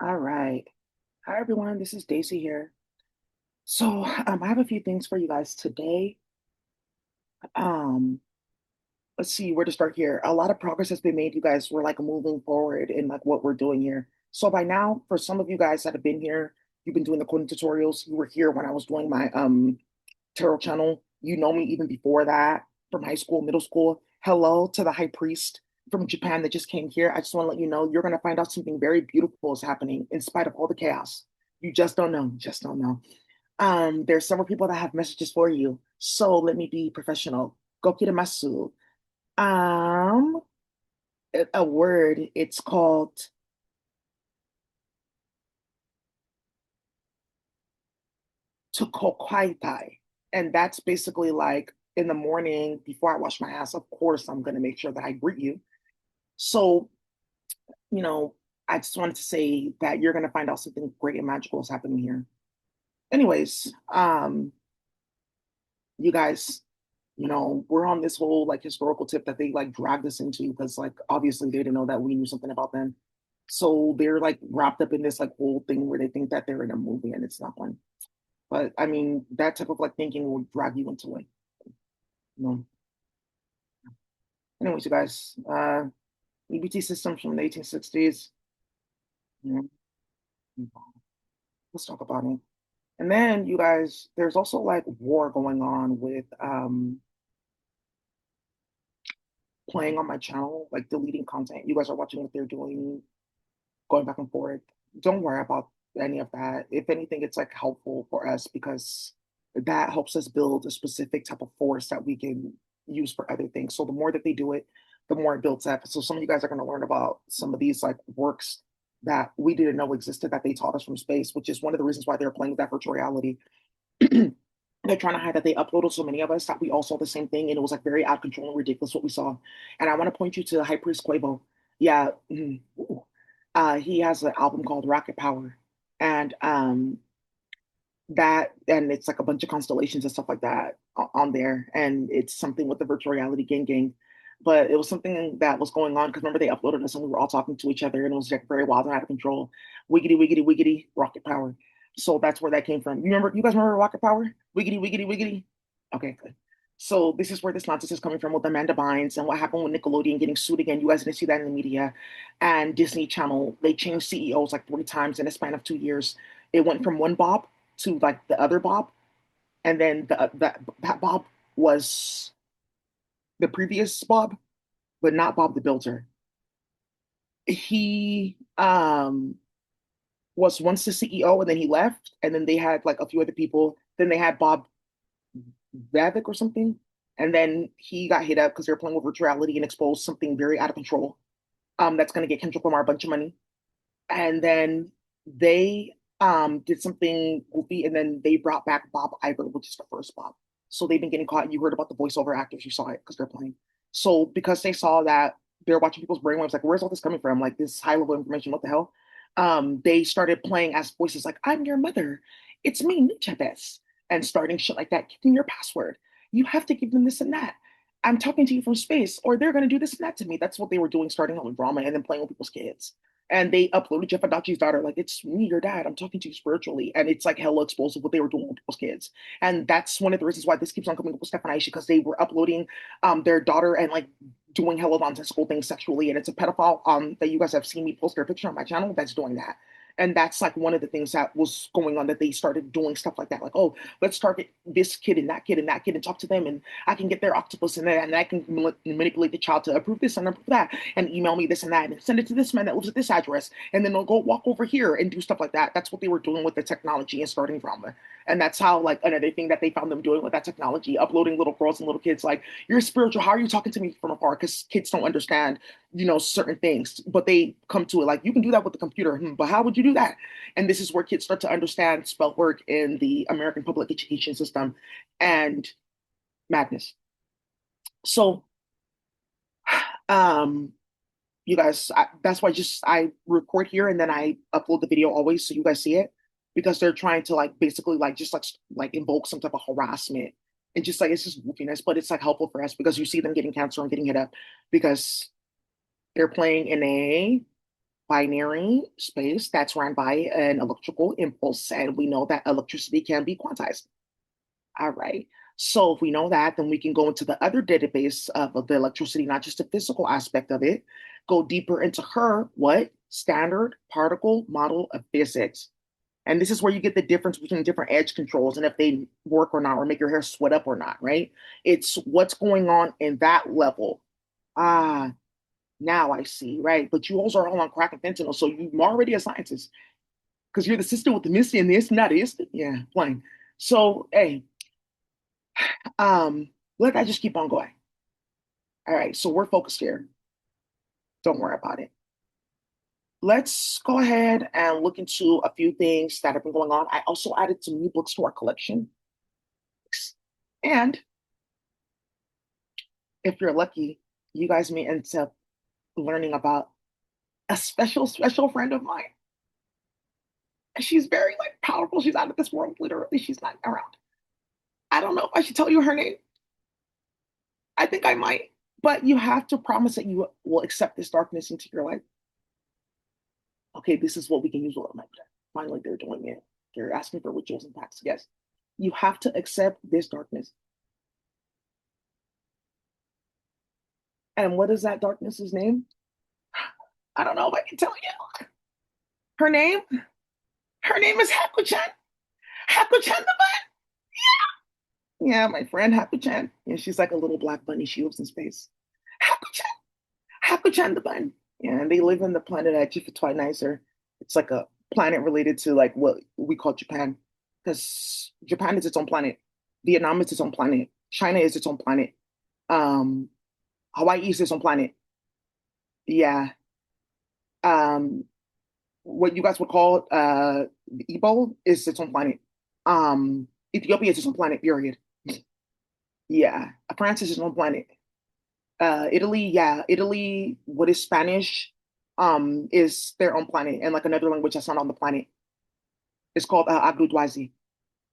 All right. Hi, everyone. This is Daisy here. I have a few things for you guys today. Um, let's see where to start here. A lot of progress has been made, you guys. We're like moving forward in like what we're doing here. So by now, for some of you guys that have been here, you've been doing the coding tutorials. You were here when I was doing my tarot channel. You know me even before that from high school, middle school. Hello to the high priest from Japan that just came here. I just want to let you know you're gonna find out something very beautiful is happening in spite of all the chaos. You just don't know. Just don't know. There's several people that have messages for you. So let me be professional. Go kiramasu. Um, a word. It's called tokokaitai. And that's basically like in the morning before I wash my ass, of course, I'm going to make sure that I greet you. So, you know, I just wanted to say that you're going to find out something great and magical is happening here. Anyways, you guys, we're on this whole like historical tip that they like dragged us into because like obviously they didn't know that we knew something about them. So they're like wrapped up in this like whole thing where they think that they're in a movie and it's not one. But I mean, that type of like thinking will drag you into it. You know. Anyways, you guys, EBT systems from the 1860s. You let's talk about it. And then you guys, there's also like war going on with playing on my channel, like deleting content. You guys are watching what they're doing, going back and forth. Don't worry about any of that. If anything, it's like helpful for us because that helps us build a specific type of force that we can use for other things. So the more that they do it, the more it builds up. So some of you guys are going to learn about some of these like works that we didn't know existed that they taught us from space, which is one of the reasons why they're playing with that virtual reality. They're trying to hide that they uploaded so many of us that we all saw the same thing, and it was like very out of control and ridiculous what we saw. And I want to point you to High Priest Quavo. Yeah, he has an album called Rocket Power, and and it's like a bunch of constellations and stuff like that on there, and it's something with the virtual reality gang. But it was something that was going on because remember they uploaded us and we were all talking to each other and it was like very wild and out of control. Wiggity wiggity wiggity, Rocket Power. So that's where that came from. You guys remember Rocket Power? Wiggity wiggity wiggity. Okay, good. So this is where this nonsense is coming from with Amanda Bynes and what happened with Nickelodeon getting sued again. You guys didn't see that in the media. And Disney Channel, they changed CEOs like 3 times in a span of 2 years. It went from one Bob to like the other Bob, and then that Bob was the previous Bob, but not Bob the Builder. He was once the CEO, and then he left, and then they had like a few other people. Then they had Bob Vavick or something, and then he got hit up because they were playing with virtuality and exposed something very out of control. That's going to get Kendrick Lamar a bunch of money, and then they did something goofy, and then they brought back Bob Iger, which is the first Bob. So they've been getting caught. You heard about the voiceover actors, you saw it because they're playing. So because they saw that they're watching people's brainwaves, like where's all this coming from? Like this high level information, what the hell? They started playing as voices like I'm your mother, it's me, Chavez, and starting shit like that. Give them your password. You have to give them this and that. I'm talking to you from space, or they're going to do this and that to me. That's what they were doing, starting out with drama and then playing with people's kids, and they uploaded Jeff Adachi's daughter, like, it's me, your dad. I'm talking to you spiritually. And it's like hella explosive what they were doing with people's kids. And that's one of the reasons why this keeps on coming up with Steph and Aisha, because they were uploading their daughter and like doing hella nonsensical things sexually. And it's a pedophile that you guys have seen me post their picture on my channel that's doing that. And that's like one of the things that was going on that they started doing stuff like that. Like, oh, let's target this kid and that kid and that kid and talk to them. And I can get their octopus and I can manipulate the child to approve this and approve that and email me this and that and send it to this man that lives at this address. And then they'll go walk over here and do stuff like that. That's what they were doing with the technology and starting drama. And that's how, like, another thing that they found them doing with that technology, uploading little girls and little kids, like, you're spiritual. How are you talking to me from afar? Because kids don't understand certain things, but they come to it like you can do that with the computer, but how would you do that? And this is where kids start to understand spell work in the American public education system and madness. So, um, you guys, that's why just I record here and then I upload the video always so you guys see it because they're trying to like basically like just like invoke some type of harassment and just like it's just goofiness, but it's like helpful for us because you see them getting cancer and getting hit up because they're playing in a binary space that's run by an electrical impulse, and we know that electricity can be quantized. All right. So if we know that, then we can go into the other database of the electricity, not just the physical aspect of it, go deeper into her, what? Standard particle model of physics. And this is where you get the difference between different edge controls and if they work or not, or make your hair sweat up or not, right? It's what's going on in that level. Ah, now I see, right? But you also are all on crack and fentanyl, so you're already a scientist because you're the sister with the Missy and this and that is, yeah, fine. So, hey, let I just keep on going. All right, so we're focused here. Don't worry about it. Let's go ahead and look into a few things that have been going on. I also added some new books to our collection. And if you're lucky, you guys may end up learning about a special, special friend of mine. She's very like powerful. She's out of this world, literally. She's not around. I don't know if I should tell you her name. I think I might, but you have to promise that you will accept this darkness into your life. Okay, this is what we can use a little bit. Finally, they're doing it. They're asking for rituals and pacts. Yes, you have to accept this darkness. And what is that darkness's name? I don't know if I can tell you. Her name? Her name is Hakuchan. Hakuchan the Bun. Yeah, my friend Hakuchan. Yeah, she's like a little black bunny. She lives in space. Hakuchan. Hakuchan the Bun. Yeah, and they live on the planet Jiffa. It's like a planet related to like what we call Japan. Because Japan is its own planet. Vietnam is its own planet. China is its own planet. Um, Hawaii is its own planet. Yeah. Um, what you guys would call Igbo is its own planet. Ethiopia is its own planet, period. Yeah. France is its own planet. Italy, yeah. Italy, what is Spanish, is their own planet. And like another language that's not on the planet. It's called Agudwazi.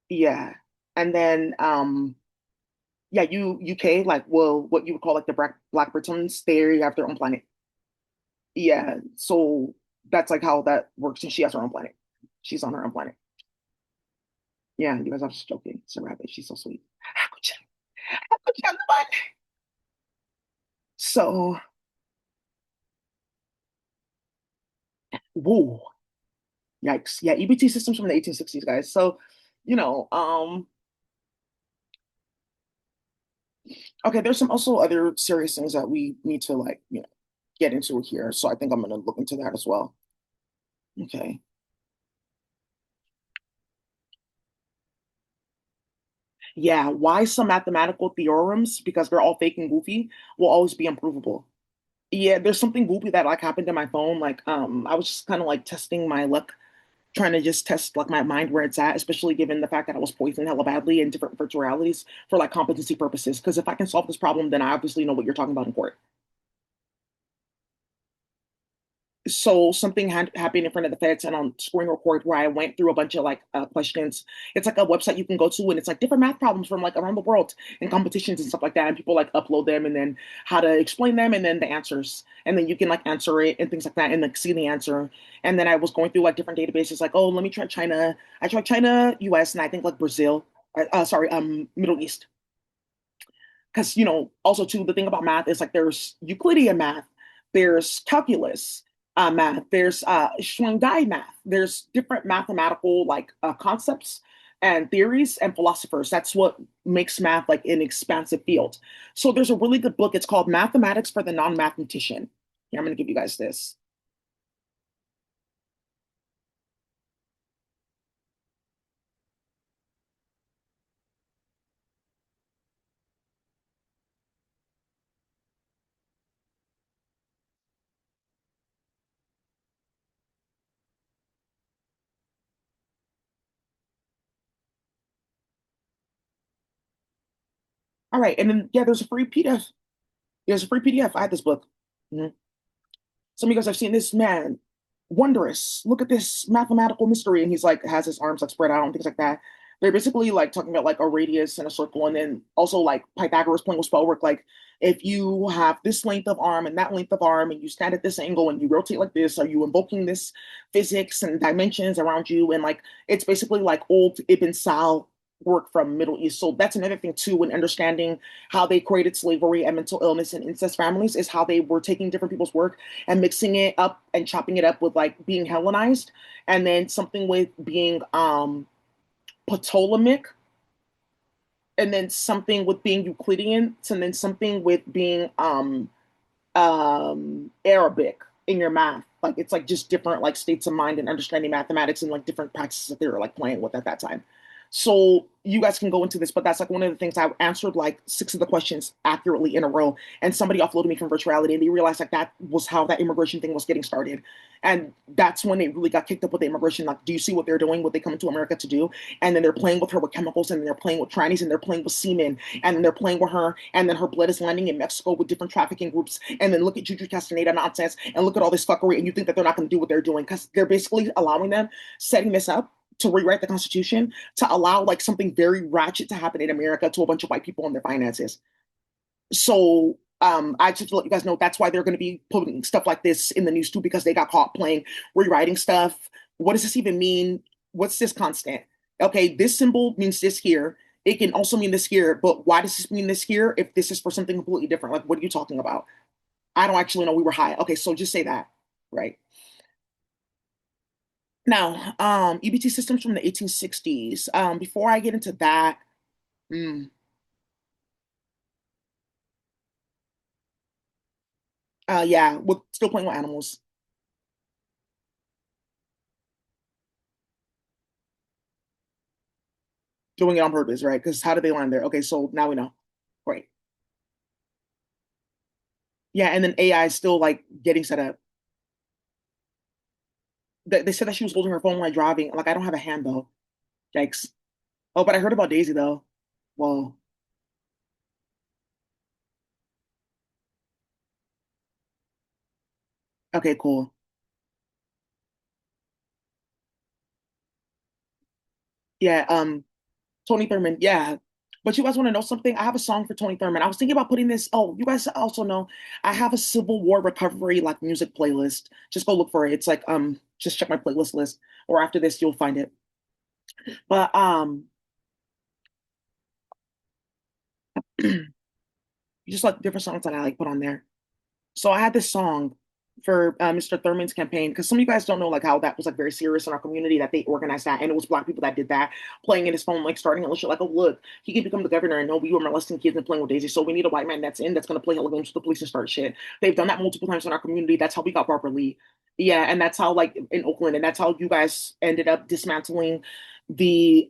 Yeah. And then yeah, UK, like well, what you would call like the Black Britons, they have their own planet. Yeah. So that's like how that works. And she has her own planet. She's on her own planet. Yeah, you guys are just joking. It's a rabbit. She's so sweet. So, whoa, yikes. Yeah, EBT systems from the 1860s, guys. So, you know, okay, there's some also other serious things that we need to like, get into here. So I think I'm gonna look into that as well. Okay. Yeah, why some mathematical theorems, because they're all fake and goofy, will always be unprovable. Yeah, there's something goofy that like happened to my phone. Like, I was just kind of like testing my luck, trying to just test like my mind where it's at, especially given the fact that I was poisoned hella badly in different virtual realities for like competency purposes. Because if I can solve this problem, then I obviously know what you're talking about in court. So something had happened in front of the feds and on screen record where I went through a bunch of like questions. It's like a website you can go to and it's like different math problems from like around the world and competitions and stuff like that. And people like upload them and then how to explain them and then the answers. And then you can like answer it and things like that and like see the answer. And then I was going through like different databases like, oh, let me try China. I tried China, US, and I think like Brazil. Sorry, Middle East. Because also too the thing about math is like there's Euclidean math, there's calculus math, there's Shanghai math, there's different mathematical like concepts and theories and philosophers. That's what makes math like an expansive field. So there's a really good book. It's called Mathematics for the Non-Mathematician. Here, I'm going to give you guys this. All right, and then yeah, there's a free PDF. There's a free PDF. I had this book. Mhm. Some of you guys have seen this man, wondrous. Look at this mathematical mystery, and he's like has his arms like spread out and things like that. They're basically like talking about like a radius and a circle, and then also like Pythagoras playing with spell work. Like if you have this length of arm and that length of arm, and you stand at this angle and you rotate like this, are you invoking this physics and dimensions around you? And like it's basically like old Ibn Sal work from Middle East. So that's another thing too, when understanding how they created slavery and mental illness and incest families, is how they were taking different people's work and mixing it up and chopping it up with like being Hellenized, and then something with being Ptolemaic, and then something with being Euclidean, and then something with being Arabic in your math. Like it's like just different like states of mind and understanding mathematics and like different practices that they were like playing with at that time. So you guys can go into this, but that's like one of the things. I answered like six of the questions accurately in a row, and somebody offloaded me from virtuality, and they realized like that was how that immigration thing was getting started. And that's when they really got kicked up with the immigration. Like, do you see what they're doing? What they come into America to do? And then they're playing with her with chemicals, and then they're playing with trannies, and they're playing with semen, and then they're playing with her, and then her blood is landing in Mexico with different trafficking groups. And then look at Juju Castaneda nonsense, and look at all this fuckery, and you think that they're not going to do what they're doing because they're basically allowing them, setting this up to rewrite the Constitution to allow like something very ratchet to happen in America to a bunch of white people and their finances. So I just to let you guys know that's why they're going to be putting stuff like this in the news too, because they got caught playing rewriting stuff. What does this even mean? What's this constant? Okay, this symbol means this here. It can also mean this here, but why does this mean this here if this is for something completely different? Like, what are you talking about? I don't actually know. We were high. Okay, so just say that, right? Now, EBT systems from the 1860s. Before I get into that, mm, yeah, with still playing with animals, doing it on purpose, right? Because how did they land there? Okay, so now we know. Great. Yeah, and then AI is still like getting set up. They said that she was holding her phone while driving. Like, I don't have a hand though. Yikes. Oh, but I heard about Daisy though. Whoa. Okay, cool. Yeah, Tony Thurman. Yeah. But you guys want to know something? I have a song for Tony Thurman. I was thinking about putting this. Oh, you guys also know I have a Civil War recovery like music playlist. Just go look for it. It's like just check my playlist list, or after this you'll find it. But just like different songs that I like put on there. So I had this song for Mr. Thurman's campaign, because some of you guys don't know like how that was like very serious in our community, that they organized that, and it was black people that did that, playing in his phone, like starting a shit like, oh look, he can become the governor, and no, we were molesting kids and playing with Daisy, so we need a white man that's going to play hella games with the police and start shit. They've done that multiple times in our community. That's how we got Barbara Lee. Yeah, and that's how like in Oakland, and that's how you guys ended up dismantling the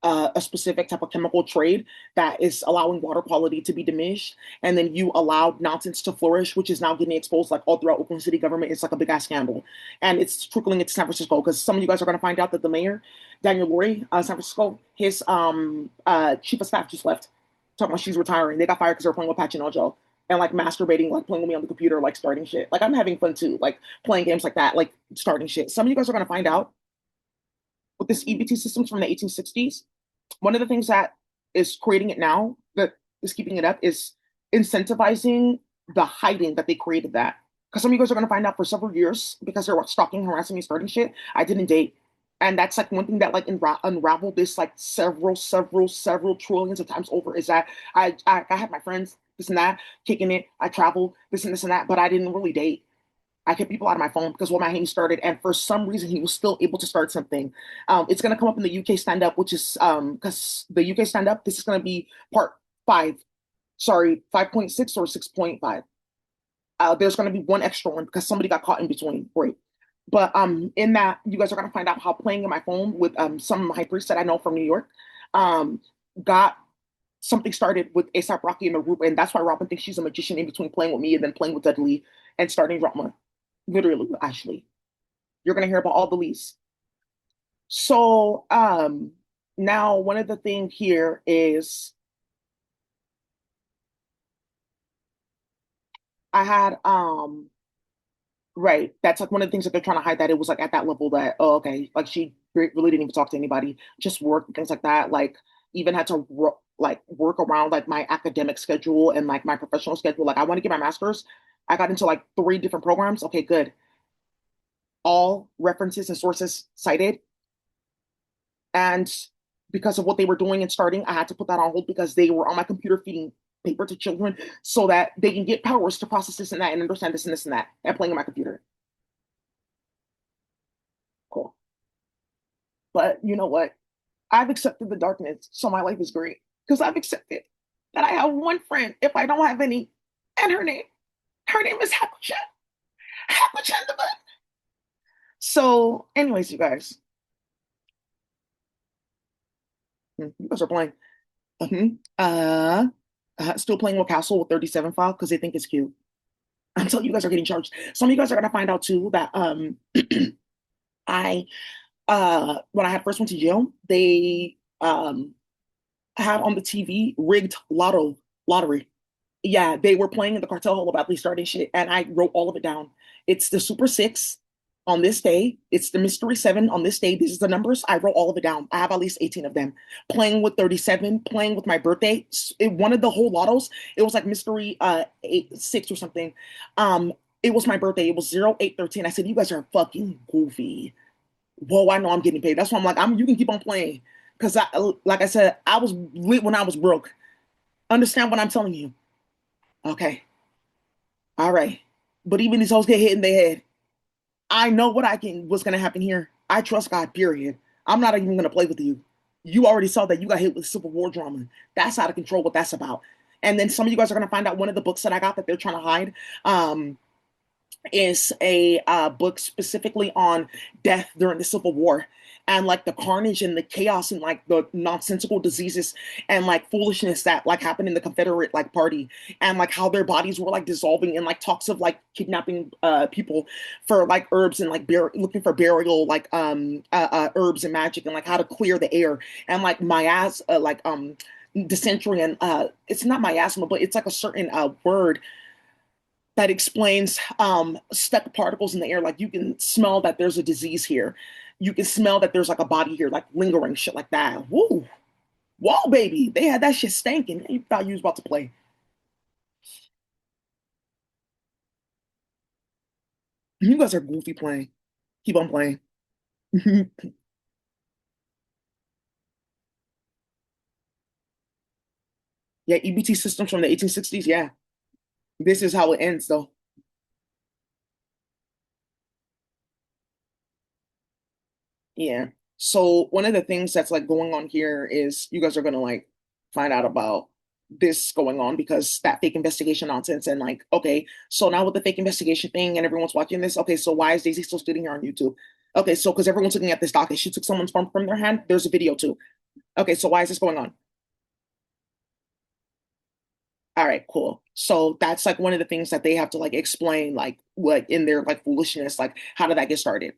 a specific type of chemical trade that is allowing water quality to be diminished, and then you allowed nonsense to flourish, which is now getting exposed like all throughout Oakland City government. It's like a big ass scandal, and it's trickling into San Francisco, because some of you guys are going to find out that the mayor, Daniel Lurie, San Francisco, his chief of staff just left, talking about she's retiring. They got fired because they were playing with Pachinko and like masturbating, like playing with me on the computer, like starting shit. Like I'm having fun too, like playing games like that, like starting shit. Some of you guys are going to find out with this EBT systems from the 1860s. One of the things that is creating it now, that is keeping it up, is incentivizing the hiding that they created that. Because some of you guys are going to find out for several years, because they're stalking, harassing me, starting shit, I didn't date. And that's like one thing that like unraveled this like several trillions of times over, is that I had my friends, this and that, kicking it. I traveled, this and that, but I didn't really date. I kept people out of my phone because what my he started, and for some reason he was still able to start something. It's gonna come up in the UK stand up, which is because the UK stand up, this is gonna be part five. Sorry, 5.6 or 6.5. There's gonna be one extra one because somebody got caught in between. Great. But in that, you guys are gonna find out how playing in my phone with some high priests that I know from New York um got something started with ASAP Rocky in the group, and that's why Robin thinks she's a magician in between playing with me and then playing with Dudley and starting drama. Literally, Ashley. You're gonna hear about all the leads. So now one of the things here is I had right. That's like one of the things that they're trying to hide, that it was like at that level that, oh okay, like she really didn't even talk to anybody, just work and things like that. Like even had to like work around like my academic schedule and like my professional schedule. Like I want to get my master's. I got into like three different programs. Okay, good. All references and sources cited. And because of what they were doing and starting, I had to put that on hold because they were on my computer feeding paper to children so that they can get powers to process this and that and understand this and this and that and playing on my computer. Cool. But you know what? I've accepted the darkness, so my life is great because I've accepted that I have one friend if I don't have any, and her name is Hakucha. Hakucha the book. So, anyways, you guys, you guys are playing. Mhm. Still playing with Castle with 37 file because they think it's cute. Until you guys are getting charged. Some of you guys are gonna find out too that I when I had first went to jail, they had on the TV rigged lottery. Yeah, they were playing in the cartel hall about they starting shit, and I wrote all of it down. It's the Super Six on this day. It's the Mystery Seven on this day. These are the numbers. I wrote all of it down. I have at least 18 of them. Playing with 37, playing with my birthday. One of the whole lottos, it was like Mystery 8 6 or something. Um, it was my birthday. It was 0813. I said, you guys are fucking goofy. Whoa, I know I'm getting paid. That's why I'm like, you can keep on playing. Because like I said, I was lit when I was broke. Understand what I'm telling you. Okay. All right. But even these hoes get hit in the head. I know what's gonna happen here. I trust God, period. I'm not even gonna play with you. You already saw that you got hit with Civil War drama. That's out of control what that's about. And then some of you guys are gonna find out one of the books that I got that they're trying to hide. Is a book specifically on death during the Civil War and like the carnage and the chaos and like the nonsensical diseases and like foolishness that like happened in the Confederate like party and like how their bodies were like dissolving and like talks of like kidnapping people for like herbs and like looking for burial like herbs and magic and like how to clear the air and like dysentery and it's not miasma but it's like a certain word that explains stuck particles in the air. Like you can smell that there's a disease here. You can smell that there's like a body here, like lingering shit like that. Woo! Whoa, baby. They had that shit stanking. You thought you was about to play. You guys are goofy playing. Keep on playing. Yeah, EBT systems from the 1860s. Yeah. This is how it ends though. Yeah. So one of the things that's like going on here is you guys are gonna like find out about this going on because that fake investigation nonsense and like, okay, so now with the fake investigation thing and everyone's watching this, okay, so why is Daisy still sitting here on YouTube? Okay, so because everyone's looking at this docket, she took someone's phone from their hand. There's a video too. Okay, so why is this going on? All right, cool. So that's like one of the things that they have to like explain, like what in their like foolishness, like how did that get started?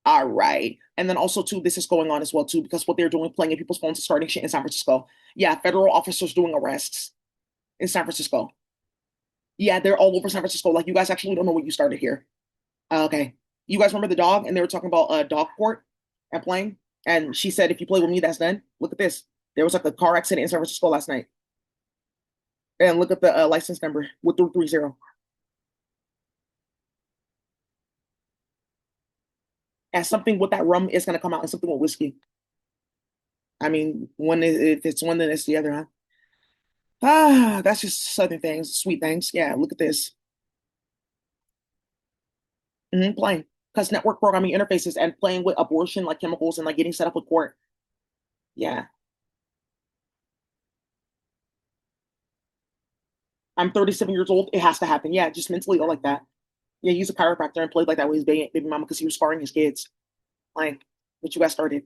All right. And then also too, this is going on as well too, because what they're doing, playing in people's phones and starting shit in San Francisco. Yeah, federal officers doing arrests in San Francisco. Yeah, they're all over San Francisco. Like you guys actually don't know what you started here. Okay. You guys remember the dog? And they were talking about dog court and playing. And she said, if you play with me, that's done. Look at this. There was like a car accident in San Francisco last night. And look at the license number with the 30. And something with that rum is gonna come out and something with whiskey. I mean, if it's one, then it's the other, huh? Ah, that's just southern things, sweet things. Yeah, look at this. Playing. Because network programming interfaces and playing with abortion like chemicals and like getting set up with court. Yeah. I'm 37 years old. It has to happen. Yeah, just mentally go like that. Yeah, he's a chiropractor and played like that with his baby mama because he was scarring his kids. Like, what you guys started.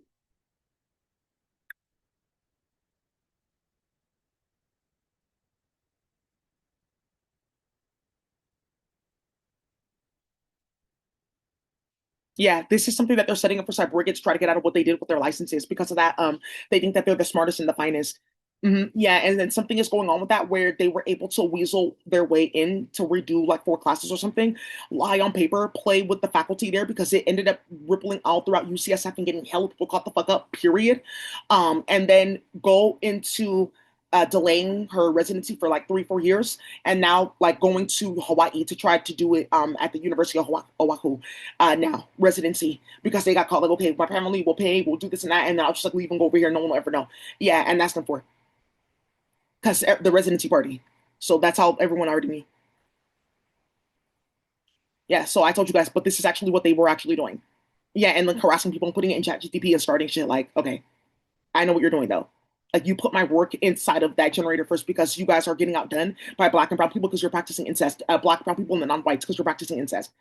Yeah, this is something that they're setting up for cyber to try to get out of what they did with their licenses. Because of that, they think that they're the smartest and the finest. Yeah, and then something is going on with that where they were able to weasel their way in to redo like four classes or something, lie on paper, play with the faculty there because it ended up rippling all throughout UCSF and getting hell people caught the fuck up, period. And then go into delaying her residency for like 3, 4 years, and now like going to Hawaii to try to do it at the University of Oahu now residency because they got caught like okay my family will pay we'll do this and that and I'll just like leave and go over here no one will ever know yeah and that's them for because the residency party. So that's how everyone already knew. Yeah, so I told you guys, but this is actually what they were actually doing. Yeah, and like harassing people and putting it in ChatGPT and starting shit like, okay, I know what you're doing though. Like you put my work inside of that generator first because you guys are getting outdone by black and brown people because you're practicing incest. Black and brown people and the non-whites because you're practicing incest.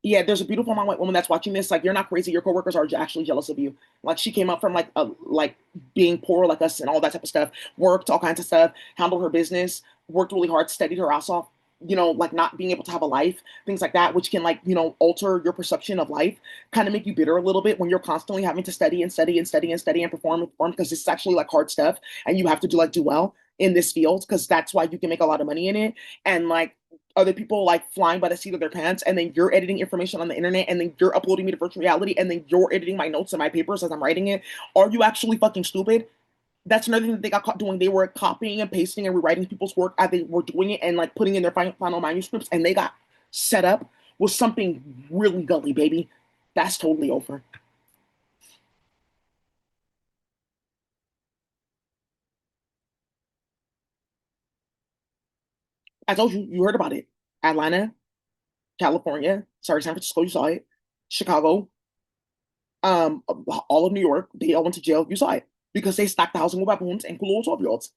Yeah, there's a beautiful non-white woman that's watching this. Like, you're not crazy. Your coworkers are actually jealous of you. Like, she came up from like being poor like us and all that type of stuff. Worked all kinds of stuff. Handled her business. Worked really hard. Studied her ass off. Like not being able to have a life, things like that, which can like alter your perception of life, kind of make you bitter a little bit when you're constantly having to study and study and study and study and perform because this is actually like hard stuff and you have to do well in this field because that's why you can make a lot of money in it and like other people like flying by the seat of their pants and then you're editing information on the internet and then you're uploading me to virtual reality and then you're editing my notes and my papers as I'm writing it. Are you actually fucking stupid? That's another thing that they got caught doing. They were copying and pasting and rewriting people's work as they were doing it and like putting in their final manuscripts and they got set up with something really gully, baby. That's totally over. I told you, you heard about it. Atlanta, California, sorry, San Francisco, you saw it. Chicago, all of New York, they all went to jail. You saw it because they stacked the housing with baboons and cool little 12-year-olds.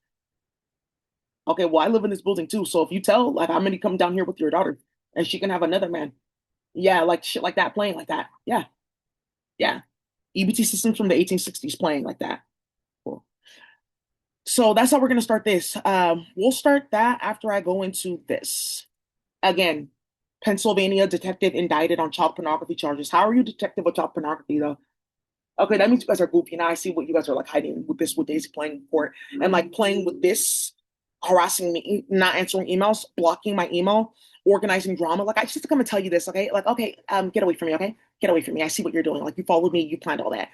Okay, well, I live in this building too. So if you tell, like, I'm gonna come down here with your daughter and she can have another man. Yeah, like shit like that, playing like that. Yeah, yeah. EBT systems from the 1860s playing like that. Cool. So that's how we're gonna start this. We'll start that after I go into this. Again, Pennsylvania detective indicted on child pornography charges. How are you detective of child pornography though? Okay, that means you guys are goofy. Now I see what you guys are like hiding with this, with Daisy playing for it, and like playing with this, harassing me, not answering emails, blocking my email, organizing drama. Like I just have to come and tell you this, okay? Like, okay, get away from me, okay? Get away from me. I see what you're doing. Like you followed me, you planned all that.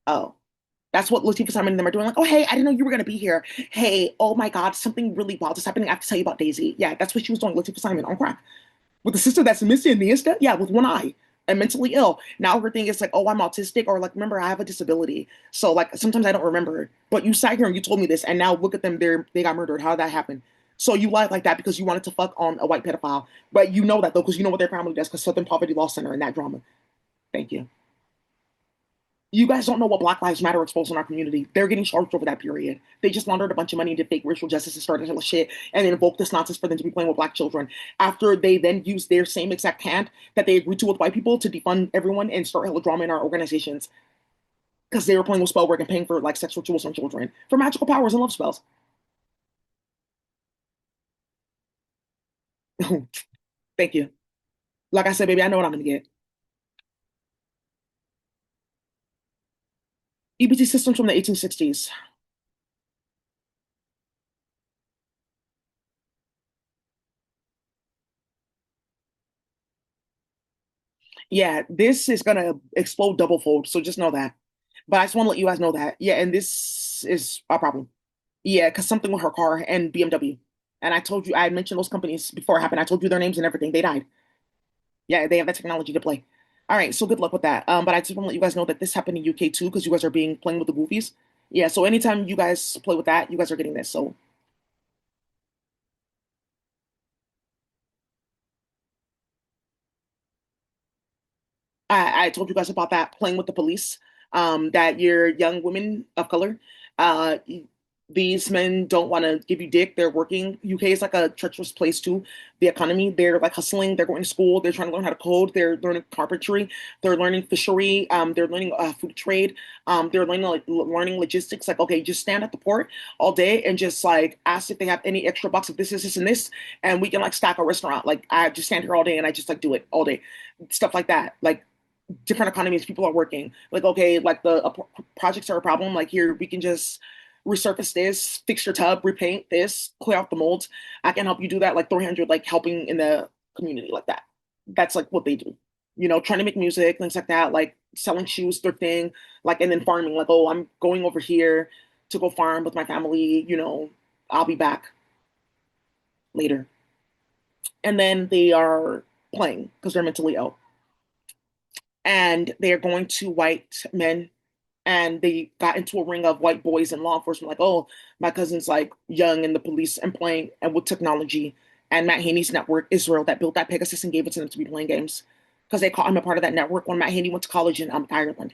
Oh, that's what Latifah Simon and them are doing. Like, oh hey, I didn't know you were gonna be here. Hey, oh my God, something really wild is happening. I have to tell you about Daisy. Yeah, that's what she was doing, Latifah Simon on crack with the sister that's missing the instant, yeah, with one eye and mentally ill. Now her thing is like, oh, I'm autistic, or like, remember, I have a disability. So like sometimes I don't remember. But you sat here and you told me this, and now look at them, they got murdered. How did that happen? So you lied like that because you wanted to fuck on a white pedophile. But you know that though, because you know what their family does, because Southern Poverty Law Center and that drama. Thank you. You guys don't know what Black Lives Matter exposed in our community. They're getting charged over that period. They just laundered a bunch of money into fake racial justice and started hella shit and then invoked this nonsense for them to be playing with black children. After they then used their same exact hand that they agreed to with white people to defund everyone and start hella drama in our organizations because they were playing with spell work and paying for like sex rituals on children for magical powers and love spells. Thank you. Like I said, baby, I know what I'm gonna get. EBT systems from the 1860s. Yeah, this is gonna explode double fold, so just know that. But I just want to let you guys know that. Yeah, and this is a problem. Yeah, because something with her car and BMW. And I told you, I had mentioned those companies before it happened. I told you their names and everything. They died. Yeah, they have that technology to play. All right, so good luck with that. But I just want to let you guys know that this happened in UK too, because you guys are being playing with the Goofies. Yeah, so anytime you guys play with that, you guys are getting this. So I told you guys about that playing with the police. That you're young women of color. Uh, these men don't want to give you dick. They're working. UK is like a treacherous place too. The economy, they're like hustling. They're going to school. They're trying to learn how to code. They're learning carpentry. They're learning fishery. They're learning food trade. They're learning like learning logistics. Like okay, just stand at the port all day and just like ask if they have any extra box of this, and this, and we can like stack a restaurant. Like I just stand here all day and I just like do it all day, stuff like that. Like different economies, people are working. Like, okay, like the projects are a problem. Like here, we can just resurface this, fix your tub, repaint this, clear out the molds. I can help you do that, like 300, like helping in the community like that. That's like what they do. Trying to make music, things like that, like selling shoes, their thing, like, and then farming, like, oh, I'm going over here to go farm with my family, I'll be back later. And then they are playing because they're mentally ill. And they are going to white men, and they got into a ring of white boys and law enforcement, like, oh, my cousin's like young in the police and playing and with technology. And Matt Haney's network, Israel, that built that Pegasus and gave it to them to be playing games. Because they caught him a part of that network when Matt Haney went to college in Ireland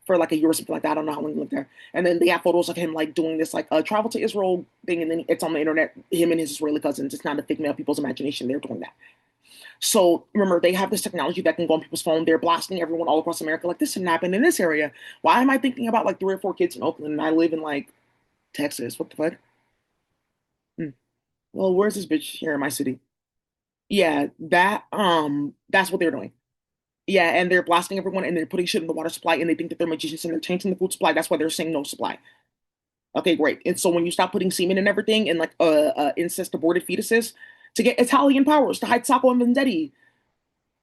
for like a year or something like that. I don't know how long he lived there. And then they have photos of him like doing this like travel to Israel thing, and then it's on the internet, him and his Israeli cousins. It's not a figment of people's imagination. They're doing that. So remember, they have this technology that can go on people's phone. They're blasting everyone all across America. Like, this didn't happen in this area. Why am I thinking about like three or four kids in Oakland and I live in like Texas? What the fuck? Hmm. Well, where's this bitch here in my city? Yeah, that's what they're doing. Yeah, and they're blasting everyone and they're putting shit in the water supply and they think that they're magicians and they're changing the food supply. That's why they're saying no supply. Okay, great. And so when you stop putting semen and everything and like incest aborted fetuses to get Italian powers to hide Sacco and Vendetti,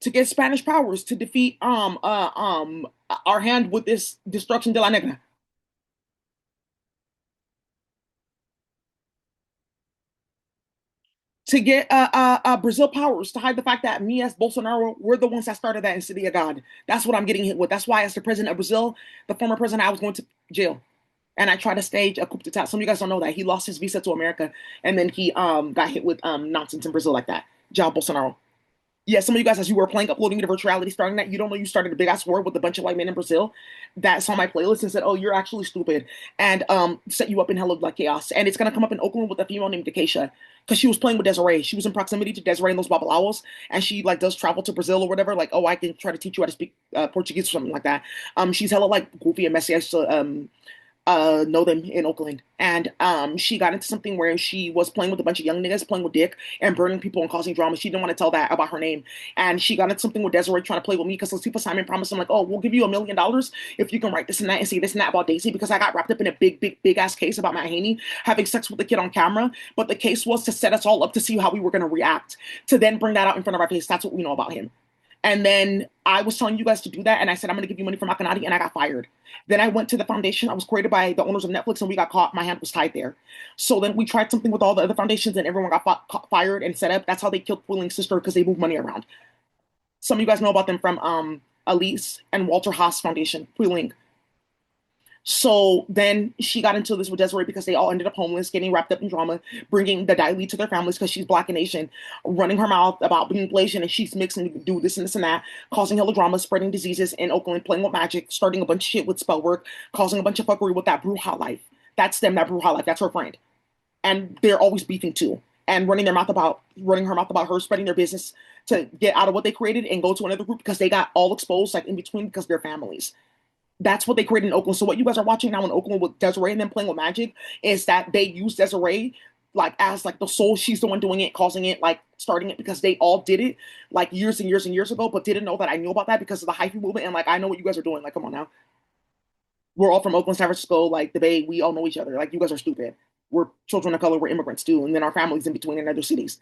to get Spanish powers to defeat our hand with this destruction de la negra, to get Brazil powers to hide the fact that me as Bolsonaro, we're the ones that started that in City of God. That's what I'm getting hit with. That's why, as the president of Brazil, the former president, I was going to jail. And I tried to stage a coup d'etat. Some of you guys don't know that. He lost his visa to America and then he got hit with nonsense in Brazil like that. Jair Bolsonaro. Yeah, some of you guys, as you were playing, uploading to virtuality, starting that, you don't know you started a big ass war with a bunch of white men in Brazil that saw my playlist and said, "Oh, you're actually stupid," and set you up in hell of like chaos. And it's gonna come up in Oakland with a female named Acacia because she was playing with Desiree. She was in proximity to Desiree and those Babalaos, and she like does travel to Brazil or whatever. Like, oh, I can try to teach you how to speak Portuguese or something like that. She's hella like goofy and messy. I used to know them in Oakland. And she got into something where she was playing with a bunch of young niggas, playing with dick and burning people and causing drama. She didn't want to tell that about her name. And she got into something with Desiree trying to play with me because Latifah Simon promised him, like, oh, we'll give you $1 million if you can write this and that and say this and that about Daisy, because I got wrapped up in a big ass case about Matt Haney having sex with the kid on camera. But the case was to set us all up to see how we were going to react, to then bring that out in front of our face. That's what we know about him. And then I was telling you guys to do that, and I said, I'm going to give you money for Macanati, and I got fired. Then I went to the foundation. I was created by the owners of Netflix, and we got caught. My hand was tied there. So then we tried something with all the other foundations, and everyone got fired and set up. That's how they killed Quilling's sister, because they moved money around. Some of you guys know about them from Elise and Walter Haas Foundation, Quilling. So then she got into this with Desiree because they all ended up homeless, getting wrapped up in drama, bringing the Dai to their families because she's Black and Asian, running her mouth about being Malaysian and she's mixed and do this and this and that, causing hella drama, spreading diseases in Oakland, playing with magic, starting a bunch of shit with spell work, causing a bunch of fuckery with that Bruja life. That's them, that Bruja life. That's her friend. And they're always beefing too. And running her mouth about her, spreading their business to get out of what they created and go to another group because they got all exposed, like in between, because they're families. That's what they created in Oakland. So what you guys are watching now in Oakland with Desiree and them playing with magic is that they use Desiree like as like the soul. She's the one doing it, causing it, like starting it, because they all did it like years and years and years ago, but didn't know that I knew about that because of the hyphy movement. And like, I know what you guys are doing. Like, come on now. We're all from Oakland, San Francisco, like the Bay. We all know each other. Like, you guys are stupid. We're children of color. We're immigrants too. And then our families in between in other cities.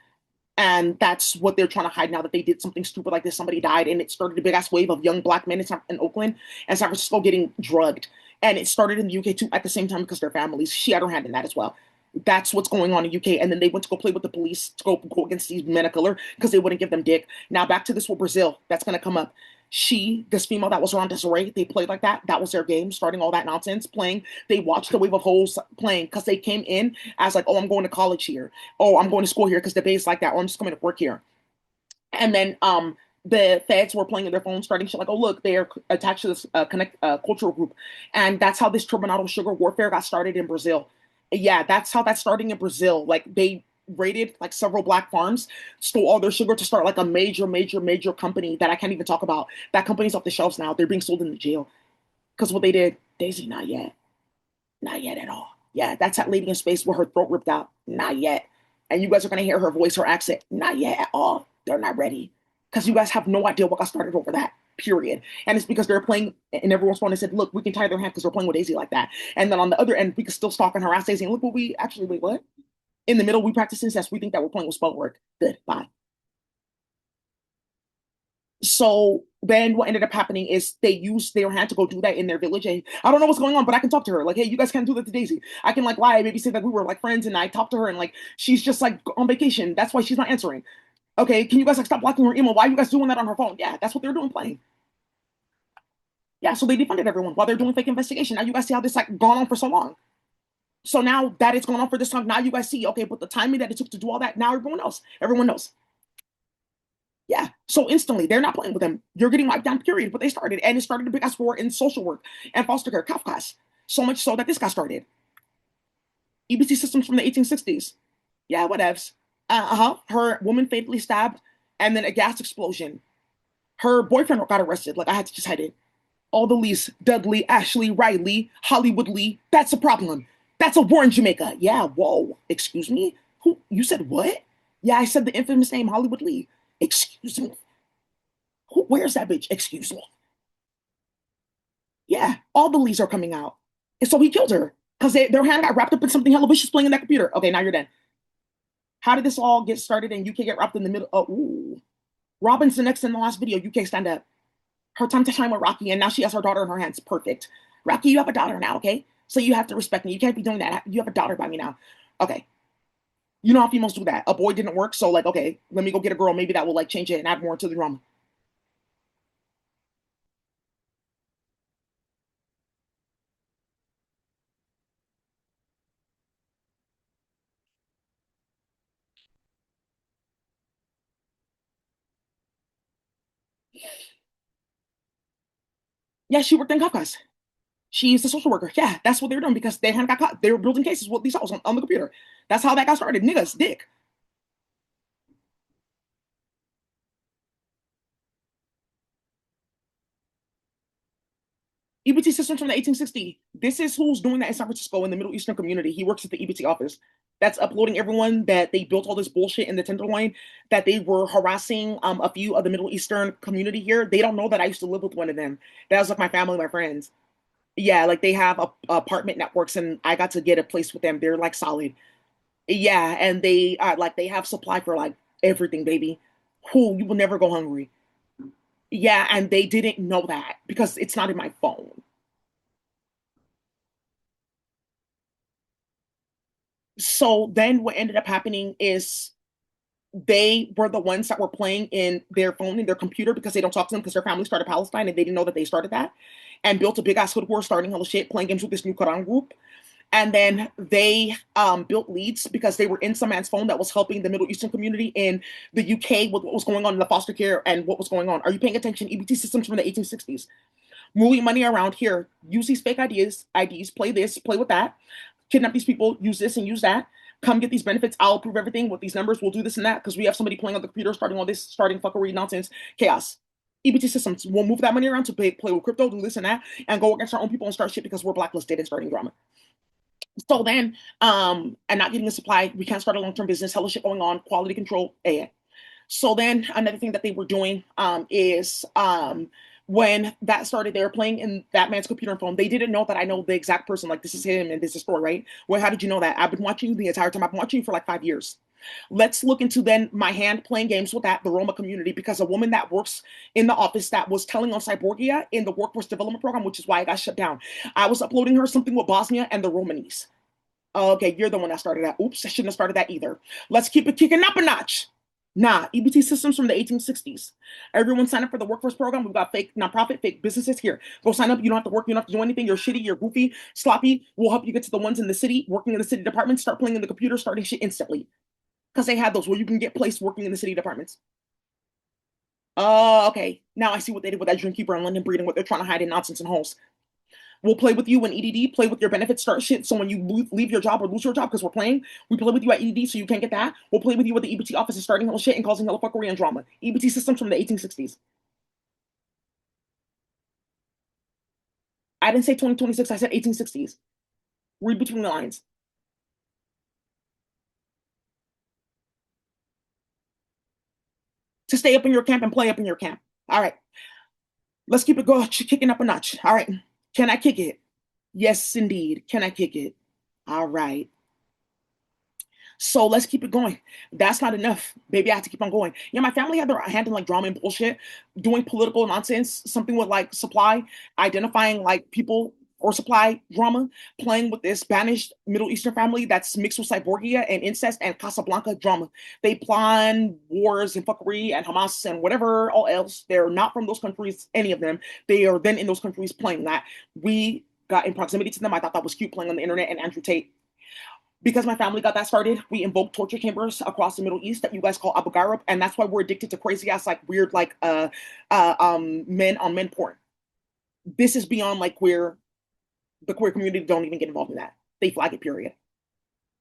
And that's what they're trying to hide now, that they did something stupid like this. Somebody died, and it started a big ass wave of young Black men in Oakland and San Francisco getting drugged. And it started in the UK too at the same time because their families. She had her hand in that as well. That's what's going on in UK. And then they went to go play with the police to go against these men of color because they wouldn't give them dick. Now back to this with Brazil. That's going to come up. This female that was around Desiree, they played like that. That was their game, starting all that nonsense, playing. They watched the wave of hoes playing because they came in as like, oh, I'm going to college here. Oh, I'm going to school here because the base like that. Or I'm just coming to work here. And then the feds were playing in their phones, starting shit like, oh, look, they're attached to this connect cultural group. And that's how this turbinado sugar warfare got started in Brazil. Yeah, that's how that's starting in Brazil. Like, they raided like several Black farms, stole all their sugar to start like a major company that I can't even talk about. That company's off the shelves now. They're being sold into jail because what they did. Daisy, not yet. Not yet at all. Yeah, that's that lady in space with her throat ripped out. Not yet. And you guys are going to hear her voice, her accent. Not yet at all. They're not ready. Because you guys have no idea what got started over that. period. And it's because they're playing, and everyone's phone and said, look, we can tie their hand because we're playing with Daisy like that. And then on the other end, we can still stalk and harass Daisy. And look what we actually, wait, what? In the middle, we practice incest. We think that we're playing with spell work. Good, bye. So then what ended up happening is they used their hand to go do that in their village. And I don't know what's going on, but I can talk to her. Like, hey, you guys can't do that to Daisy. I can like lie, maybe say that we were like friends, and I talked to her and like she's just like on vacation. That's why she's not answering. Okay, can you guys like stop blocking her email? Why are you guys doing that on her phone? Yeah, that's what they're doing playing. Yeah, so they defunded everyone while they're doing fake investigation. Now you guys see how this like gone on for so long. So now that it's going on for this time, now you guys see, okay, but the timing that it took to do all that, now everyone knows. Yeah. So instantly, they're not playing with them. You're getting wiped down, period. But they started, and it started a big ass war in social work and foster care, Kafkas. So much so that this got started. EBC systems from the 1860s. Yeah, whatevs. Uh-huh. Her woman fatally stabbed, and then a gas explosion. Her boyfriend got arrested. Like, I had to just hide it. All the Lees, Dudley, Ashley, Riley, Hollywood Lee. That's a problem. That's a war in Jamaica. Yeah, whoa. Excuse me? Who? You said what? Yeah, I said the infamous name Hollywood Lee. Excuse me? Who? Where's that bitch? Excuse me? Yeah, all the Lees are coming out. And so he killed her because their hand got wrapped up in something hella vicious playing in that computer. Okay, now you're done. How did this all get started and UK get wrapped in the middle? Oh, ooh. Robin's the next in the last video. UK stand up. Her time to shine with Rocky, and now she has her daughter in her hands. Perfect. Rocky, you have a daughter now, okay? So you have to respect me. You can't be doing that. You have a daughter by me now. Okay. You know how females do that. A boy didn't work, so like, okay, let me go get a girl. Maybe that will like change it and add more to the drama. Yeah, she worked in Kafka's. She's a social worker. Yeah, that's what they were doing because they hadn't got caught. They were building cases with these hoes on the computer. That's how that got started. Niggas, dick. EBT systems from the 1860s. This is who's doing that in San Francisco in the Middle Eastern community. He works at the EBT office. That's uploading everyone that they built all this bullshit in the Tenderloin, that they were harassing a few of the Middle Eastern community here. They don't know that I used to live with one of them. That was like my family, my friends. Yeah, like they have apartment networks, and I got to get a place with them. They're like solid. Yeah, and they like they have supply for like everything, baby. Who you will never go hungry. Yeah, and they didn't know that because it's not in my phone. So then what ended up happening is they were the ones that were playing in their phone in their computer because they don't talk to them because their family started Palestine and they didn't know that they started that and built a big ass hood war starting all the shit playing games with this new Quran group. And then they built leads because they were in some man's phone that was helping the Middle Eastern community in the UK with what was going on in the foster care and what was going on. Are you paying attention? EBT systems from the 1860s. Moving money around here. Use these fake IDs, play this, play with that, kidnap these people, use this and use that. Come get these benefits. I'll approve everything with these numbers. We'll do this and that because we have somebody playing on the computer, starting all this, starting fuckery nonsense, chaos. EBT systems. We'll move that money around to play with crypto, do this and that, and go against our own people and start shit because we're blacklisted and starting drama. So then, and not getting a supply, we can't start a long-term business, hella shit going on, quality control, so then another thing that they were doing is when that started, they were playing in that man's computer and phone. They didn't know that I know the exact person, like this is him and this is Thor, right? Well, how did you know that? I've been watching you the entire time. I've been watching you for like 5 years. Let's look into then my hand playing games with that, the Roma community, because a woman that works in the office that was telling on Cyborgia in the workforce development program, which is why I got shut down. I was uploading her something with Bosnia and the Romanis. Okay, you're the one that started that. Oops, I shouldn't have started that either. Let's keep it kicking up a notch. Nah, EBT systems from the 1860s. Everyone sign up for the workforce program. We've got fake nonprofit, fake businesses here. Go sign up. You don't have to work. You don't have to do anything. You're shitty. You're goofy, sloppy. We'll help you get to the ones in the city, working in the city department. Start playing in the computer, starting shit instantly. Because they had those where you can get placed working in the city departments. Oh, okay. Now I see what they did with that Dream Keeper and London breeding, what they're trying to hide in nonsense and holes. We'll play with you in EDD, play with your benefits, start shit. So when you leave your job or lose your job because we're playing, we play with you at EDD so you can't get that. We'll play with you at the EBT office and starting hell shit and causing hella fuckery and drama. EBT systems from the 1860s. I didn't say 2026, I said 1860s. Read between the lines. To stay up in your camp and play up in your camp. All right. Let's keep it going, kicking up a notch. All right. Can I kick it? Yes, indeed. Can I kick it? All right. So let's keep it going. That's not enough. Baby, I have to keep on going. Yeah, my family had their hand in like drama and bullshit, doing political nonsense, something with like supply, identifying like people or supply drama, playing with this Spanish Middle Eastern family that's mixed with Cyborgia and incest and Casablanca drama. They plan wars and fuckery and Hamas and whatever all else. They're not from those countries, any of them. They are then in those countries playing that. We got in proximity to them. I thought that was cute playing on the internet and Andrew Tate because my family got that started, we invoked torture chambers across the Middle East that you guys call Abu Ghraib, and that's why we're addicted to crazy ass like weird like men on men porn. This is beyond like queer. The queer community don't even get involved in that. They flag it. Period.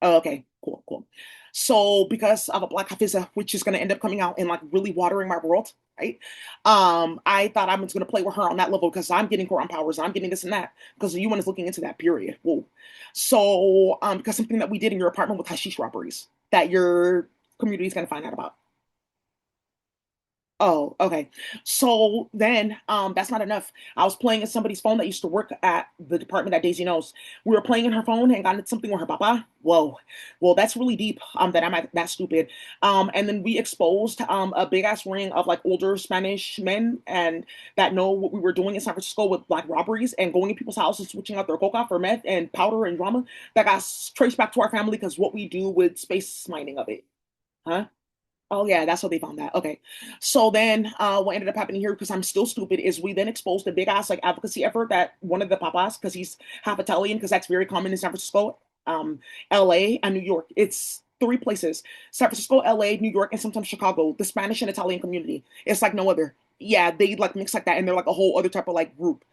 Oh, okay, cool, cool. So because of a Black Hafiza, which is going to end up coming out and like really watering my world, right? I thought I was going to play with her on that level because I'm getting Quran powers, I'm getting this and that because the UN is looking into that. Period. Whoa. So because something that we did in your apartment with hashish robberies that your community is going to find out about. Oh, okay. So then, that's not enough. I was playing in somebody's phone that used to work at the department that Daisy knows. We were playing in her phone and got into something with her papa. Whoa. Well, that's really deep. That I'm that stupid. And then we exposed a big ass ring of like older Spanish men and that know what we were doing in San Francisco with black robberies and going in people's houses, switching out their coca for meth and powder and drama that got traced back to our family because what we do with space mining of it. Huh? Oh yeah, that's how they found that. Okay. So then what ended up happening here, because I'm still stupid, is we then exposed a big ass like advocacy effort that one of the papas, because he's half Italian, because that's very common in San Francisco, LA, and New York. It's three places. San Francisco, LA, New York, and sometimes Chicago, the Spanish and Italian community. It's like no other. Yeah, they like mix like that, and they're like a whole other type of like group.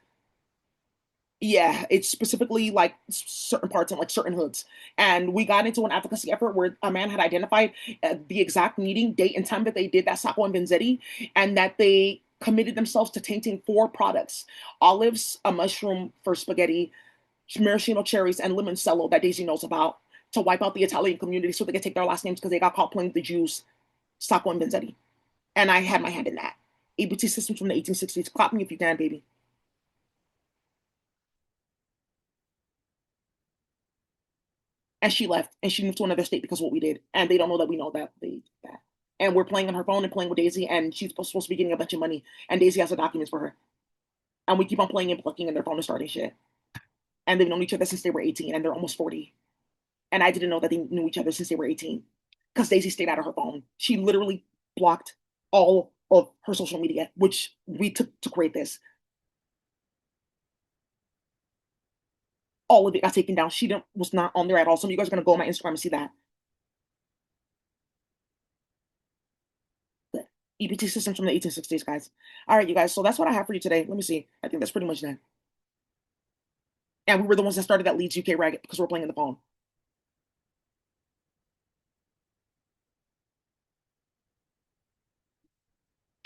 Yeah, it's specifically like certain parts and like certain hoods. And we got into an advocacy effort where a man had identified the exact meeting, date, and time that they did that Sacco and Vanzetti, and that they committed themselves to tainting four products: olives, a mushroom for spaghetti, maraschino cherries, and limoncello that Daisy knows about to wipe out the Italian community so they could take their last names because they got caught playing the Jews, Sacco and Vanzetti. And I had my hand in that. ABT systems from the 1860s. Clap me if you can, baby. And she left and she moved to another state because of what we did. And they don't know that we know that they did that. And we're playing on her phone and playing with Daisy, and she's supposed to be getting a bunch of money. And Daisy has the documents for her. And we keep on playing and plucking, and their phone is starting shit. And they've known each other since they were 18, and they're almost 40. And I didn't know that they knew each other since they were 18 because Daisy stayed out of her phone. She literally blocked all of her social media, which we took to create this. All of it got taken down. She didn't, was not on there at all. Some of you guys are going to go on my Instagram and see that. EBT systems from the 1860s, guys. All right, you guys. So that's what I have for you today. Let me see. I think that's pretty much that. And we were the ones that started that Leeds UK racket because we're playing in the phone.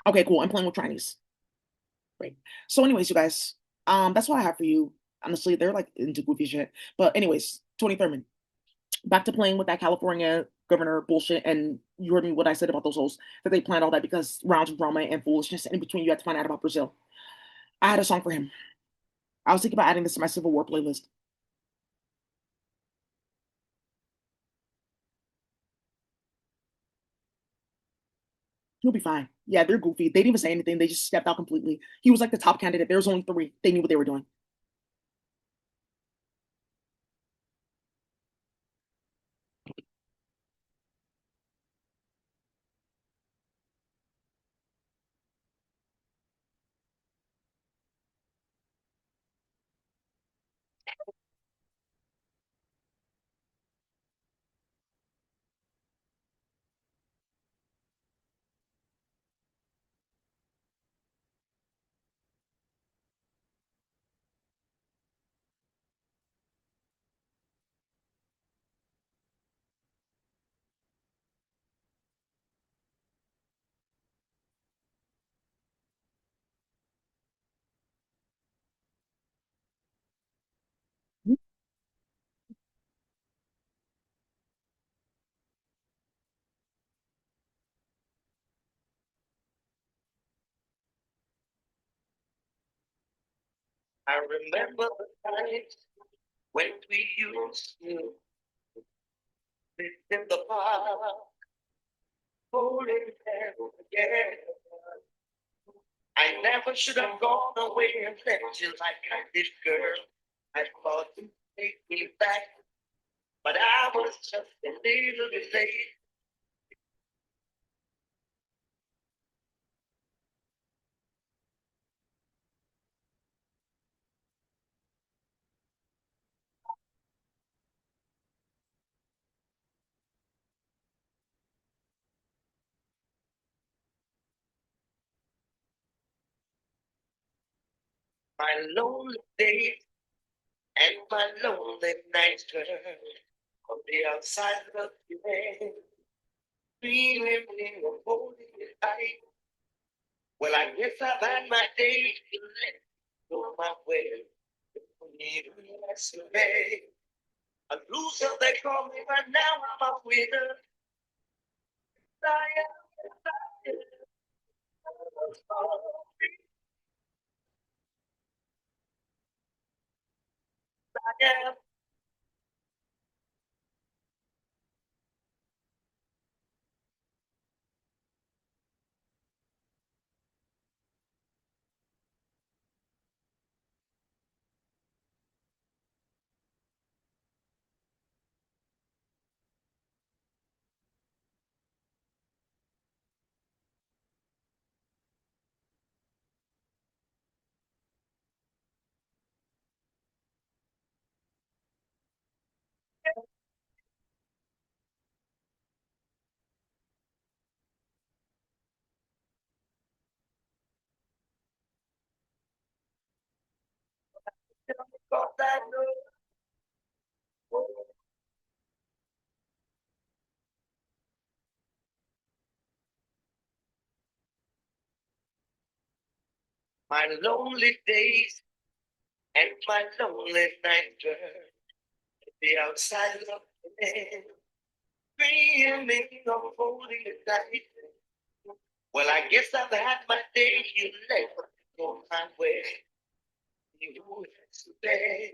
Okay, cool. I'm playing with Chinese. Great. So, anyways, you guys, that's what I have for you. Honestly, they're like into goofy shit. But anyways, Tony Thurman, back to playing with that California governor bullshit. And you heard me what I said about those hoes that they planned all that because rounds of drama and foolishness. And in between, you had to find out about Brazil. I had a song for him. I was thinking about adding this to my Civil War playlist. He'll be fine. Yeah, they're goofy. They didn't even say anything. They just stepped out completely. He was like the top candidate. There was only three. They knew what they were doing. I remember the night when we used to sit in the park, holding hands together. I never should have gone away and left you like I did, girl. I thought you'd take me back, but I was just a little bit late. My lonely days and my lonely nights, girl. On the outside of the rain, feeling of holding it tight. Well, I guess I've had my day to let go my way. Need yesterday. A loser, they call me, but now I'm a winner. I am because I know my lonely days and my lonely nights, girl. The outside of the dreaming of holding it tight. Well, I guess I've had my day. You let go my way. You today.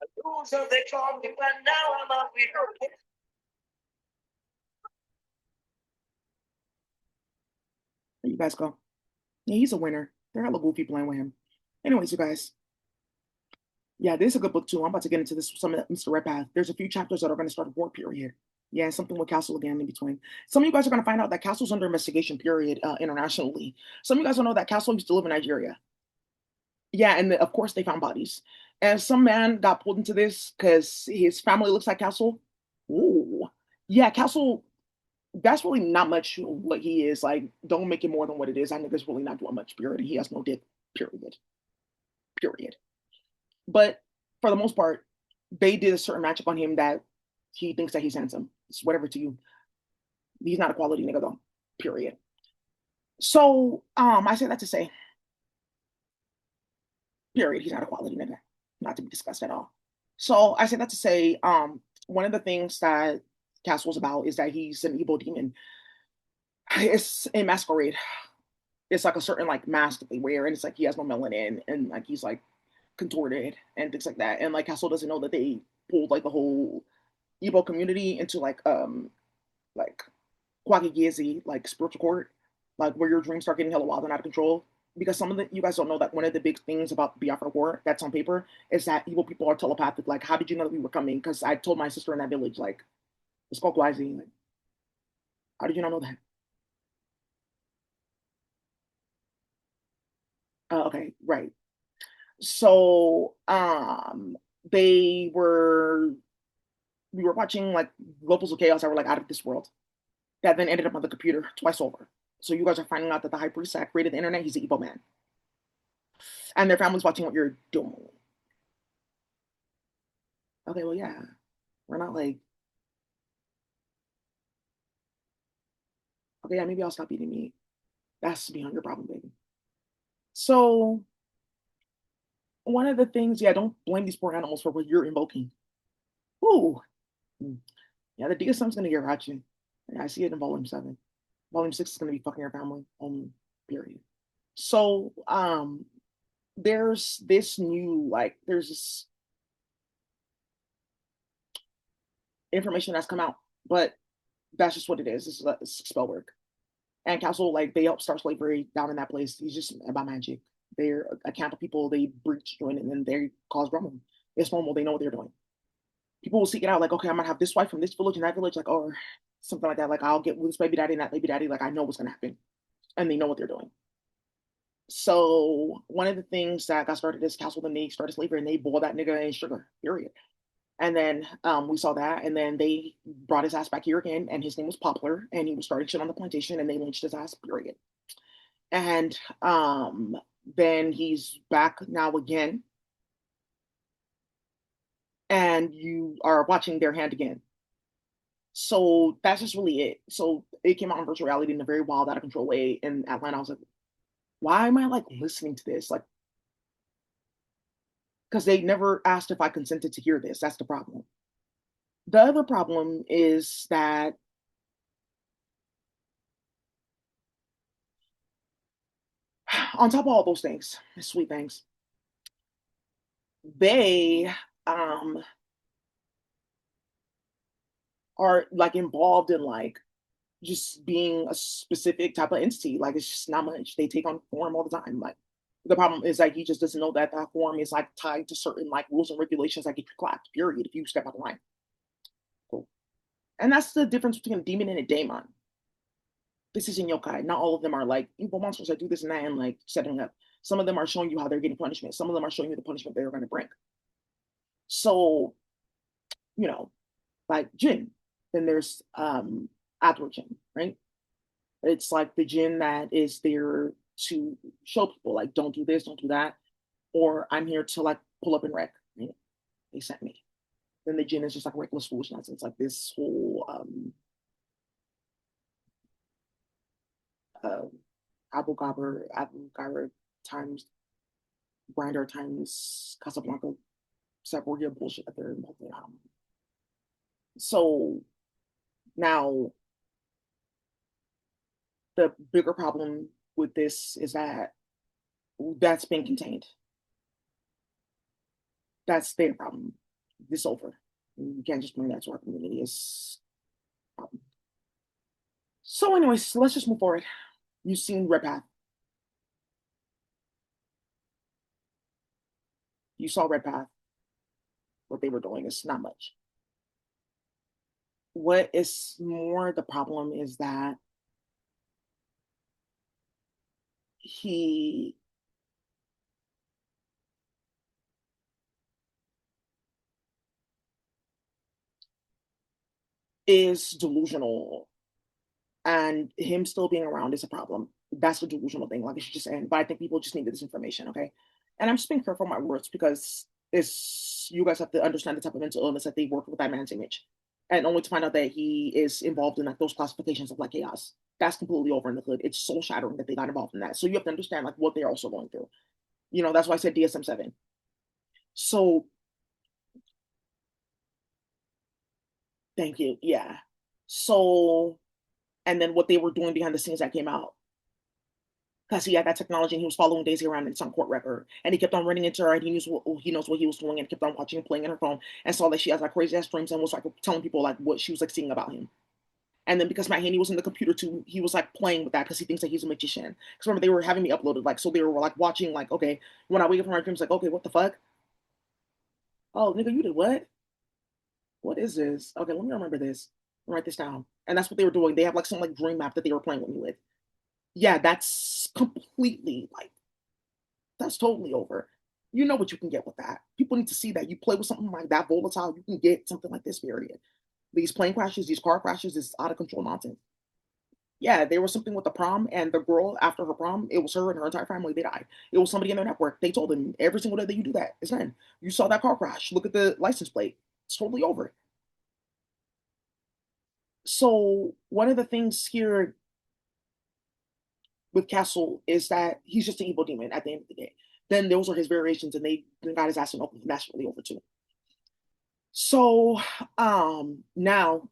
A loser, they call me, but now I'm a winner. There you guys go. Yeah, he's a winner. They're hella goofy playing with him. Anyways, you guys, yeah, this is a good book too. I'm about to get into this some of Mr. Redpath. There's a few chapters that are going to start a war period. Yeah, something with Castle again in between. Some of you guys are going to find out that Castle's under investigation period internationally. Some of you guys will know that Castle used to live in Nigeria. Yeah, and of course they found bodies. And some man got pulled into this because his family looks like Castle. Ooh. Yeah, Castle, that's really not much what he is. Like, don't make it more than what it is. I think it's really not doing much, period. He has no dick, period. Period. But for the most part, they did a certain magic on him that he thinks that he's handsome. It's whatever to you. He's not a quality nigga though. Period. So I say that to say, period, he's not a quality nigga. Not to be discussed at all. So I say that to say, one of the things that Castle's about is that he's an evil demon. It's a masquerade. It's like a certain like mask that they wear, and it's like he has no melanin, and like he's like contorted and things like that. And like Castle doesn't know that they pulled like the whole Igbo community into like Kwakigizi, like spiritual court, like where your dreams start getting hella wild and out of control. Because some of the you guys don't know that one of the big things about Biafra War that's on paper is that evil people are telepathic. Like, how did you know that we were coming? Because I told my sister in that village, like, it's called Gwazi. Like, how did you not know that? Okay, right. So, they were we were watching like Levels of Chaos that were like out of this world. That then ended up on the computer twice over. So you guys are finding out that the high priest that created the internet, he's an evil man. And their family's watching what you're doing. Okay, well, yeah. We're not like, okay, yeah, maybe I'll stop eating meat. That's to be hunger problem, baby. So one of the things, yeah, don't blame these poor animals for what you're invoking. Ooh. Yeah, the DSM's gonna get ratchet. Yeah, I see it in volume 7. Volume 6 is gonna be fucking your family only, period. So there's this new like there's this information that's come out, but that's just what it is. It's spell work. And Castle, like they help start slavery down in that place. It's just about magic. They're a camp of people. They breach join and then they cause drama. It's normal. They know what they're doing. People will seek it out. Like, okay, I'm gonna have this wife from this village and that village, like, or something like that. Like, I'll get with this baby daddy and that baby daddy. Like, I know what's gonna happen, and they know what they're doing. So one of the things that got started is Castle, then they started slavery and they boiled that nigga in sugar. Period. And then we saw that, and then they brought his ass back here again, and his name was Poplar, and he was starting shit on the plantation, and they lynched his ass. Period. And then he's back now again, and you are watching their hand again. So that's just really it. So it came out in virtual reality in a very wild, out of control way in Atlanta. I was like, why am I like listening to this? Like, because they never asked if I consented to hear this. That's the problem. The other problem is that on top of all those things, sweet things, they um are like involved in like just being a specific type of entity. Like it's just not much. They take on form all the time. Like the problem is like he just doesn't know that that form is like tied to certain like rules and regulations that get you clapped. Period. If you step out of line, cool. And that's the difference between a demon and a daemon. This is in yokai. Not all of them are like evil monsters that do this and that and like setting up. Some of them are showing you how they're getting punishment. Some of them are showing you the punishment they're going to bring. So you know, like jinn. Then there's Adler jinn, right? It's like the gin that is there to show people like don't do this, don't do that, or I'm here to like pull up and wreck. You know, they sent me. Then the gin is just like reckless foolishness. It's like this whole uh, Abu Gabber times Grinder times Casablanca Saporia bullshit that they're involved in. So now the bigger problem with this is that that's been contained. That's their problem. This over. You can't just bring that to our community. It's a problem. So, anyways, let's just move forward. You've seen Red Path. You saw Red Path. What they were doing is not much. What is more the problem is that he is delusional, and him still being around is a problem. That's the delusional thing. Like it should just end. But I think people just needed this information, okay? And I'm just being careful with my words because it's you guys have to understand the type of mental illness that they work with that man's image. And only to find out that he is involved in like those classifications of like chaos. That's completely over in the hood. It's soul shattering that they got involved in that. So you have to understand like what they're also going through. You know, that's why I said DSM-7. So thank you. Yeah. So and then what they were doing behind the scenes that came out because he had that technology and he was following Daisy around and it's on court record. And he kept on running into her and he knows what he was doing and kept on watching and playing in her phone and saw that she has like crazy ass dreams and was like telling people like what she was like seeing about him. And then because Matt Haney was in the computer too, he was like playing with that because he thinks that he's a magician. Because remember they were having me uploaded like so they were like watching like okay when I wake up from my dreams like okay what the fuck oh nigga you did what is this okay let me remember this write this down and that's what they were doing they have like some like dream map that they were playing with me with yeah that's completely like that's totally over. You know what you can get with that. People need to see that. You play with something like that volatile, you can get something like this, period. These plane crashes, these car crashes, is out of control nonsense. Yeah, there was something with the prom, and the girl after her prom, it was her and her entire family, they died. It was somebody in their network. They told them every single day that you do that, it's done. You saw that car crash. Look at the license plate. It's totally over. So, one of the things here with Castle is that he's just an evil demon at the end of the day. Then those are his variations, and they got his ass in open, and that's really over too. So now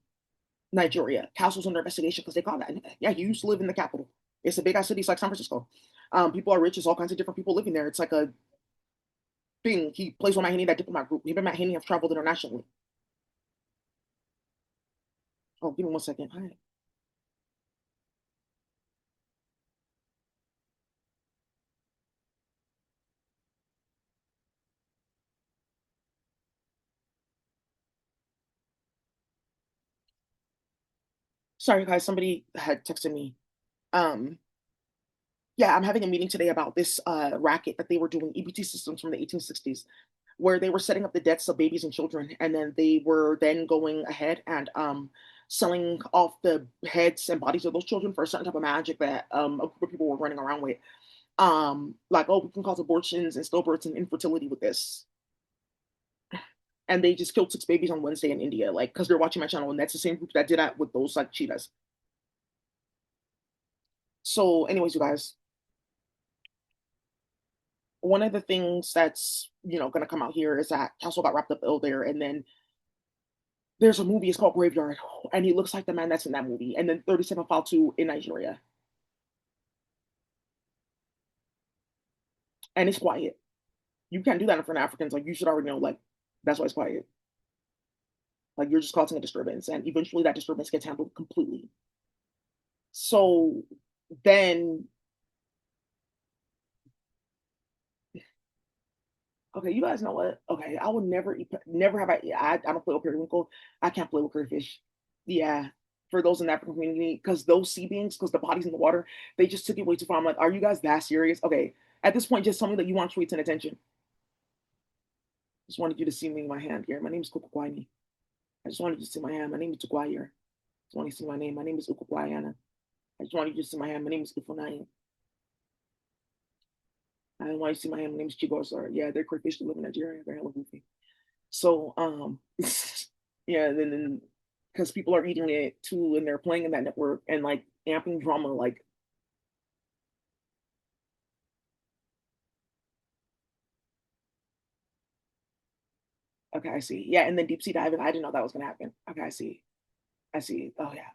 Nigeria, Castle's under investigation because they caught that. Yeah, he used to live in the capital. It's a big ass city, it's like San Francisco. People are rich, there's all kinds of different people living there. It's like a thing. He plays with Matt Haney, that diplomat group. Him and Matt Haney have traveled internationally. Oh, give me 1 second. Hi. Sorry, guys. Somebody had texted me. Um, yeah, I'm having a meeting today about this racket that they were doing, EBT systems from the 1860s, where they were setting up the deaths of babies and children, and then they were then going ahead and selling off the heads and bodies of those children for a certain type of magic that a group of people were running around with. Like, oh, we can cause abortions and stillbirths and infertility with this. And they just killed 6 babies on Wednesday in India, like, because they're watching my channel, and that's the same group that did that with those like cheetahs. So, anyways, you guys, one of the things that's going to come out here is that Castle got wrapped up ill there, and then there's a movie. It's called Graveyard, and he looks like the man that's in that movie. And then 37 File 2 in Nigeria, and it's quiet. You can't do that in front of Africans. Like, you should already know. Like, that's why it's quiet. Like, you're just causing a disturbance, and eventually that disturbance gets handled completely. So then, okay, you guys know what? Okay, I would never eat, never have I don't play with periwinkle. I can't play with crayfish. Yeah, for those in the African community, because those sea beings, because the body's in the water, they just took it way too far. I'm like, are you guys that serious? Okay, at this point, just tell me that you want treats and attention. Just wanted you to see me in my hand here. My name is Kukukwani. I just wanted you to see my hand. My name is Tukwayir. Just want you to see my name. My name is Ukukwayana. I just wanted you to see my hand. My name is Ufunayi. I don't want you to see my hand. My name is Chigosar. Yeah, they're crayfish that live in Nigeria. They're hella goofy. So, yeah, then because people are eating it too, and they're playing in that network and like amping drama. Like, okay, I see. Yeah, and then deep sea diving. I didn't know that was gonna happen. Okay, I see. I see. Oh yeah.